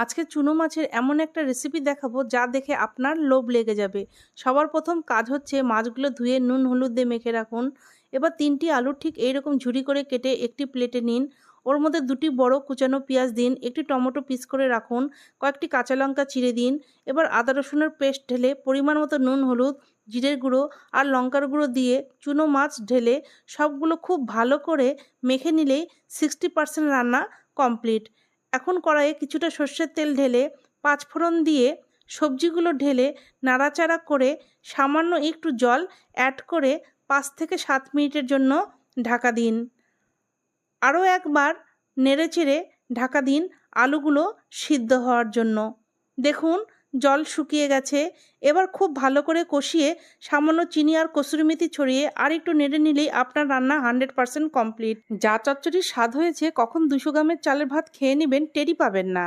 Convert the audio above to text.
আজকে চুনো মাছের এমন একটা রেসিপি দেখাবো যা দেখে আপনার লোভ লেগে যাবে। সবার প্রথম কাজ হচ্ছে মাছগুলো ধুয়ে নুন হলুদ দিয়ে মেখে রাখুন। এবার 3টি আলু ঠিক এইরকম ঝুরি করে কেটে একটি প্লেটে নিন। ওর মধ্যে 2টি বড় কুচানো পেঁয়াজ দিন, একটি টমেটো পিস করে রাখুন, কয়েকটি কাঁচা লঙ্কা চিড়ে দিন। এবার আদা রসুনের পেস্ট ঢেলে পরিমাণ মতো নুন হলুদ জিরের গুঁড়ো আর লঙ্কার গুঁড়ো দিয়ে চুনো মাছ ঢেলে সবগুলো খুব ভালো করে মেখে নিলেই 60% রান্না কমপ্লিট। এখন কড়াইয়ে কিছুটা সর্ষের তেল ঢেলে পাঁচফোড়ন দিয়ে সবজিগুলো ঢেলে নাড়াচাড়া করে সামান্য একটু জল অ্যাড করে 5 থেকে 7 মিনিটের জন্য ঢাকা দিন। আরও একবার নেড়েচেড়ে ঢাকা দিন আলুগুলো সিদ্ধ হওয়ার জন্য। দেখুন জল শুকিয়ে গেছে। এবার খুব ভালো করে কষিয়ে সামান্য চিনি আর কসুরি মেথি ছড়িয়ে আর একটু নেড়ে নিলেই আপনার রান্না 100% কমপ্লিট। যা চচ্চড়ির স্বাদ হয়েছে, কখন 200 গ্রামের চালের ভাত খেয়ে নেবেন টেরই পাবেন না।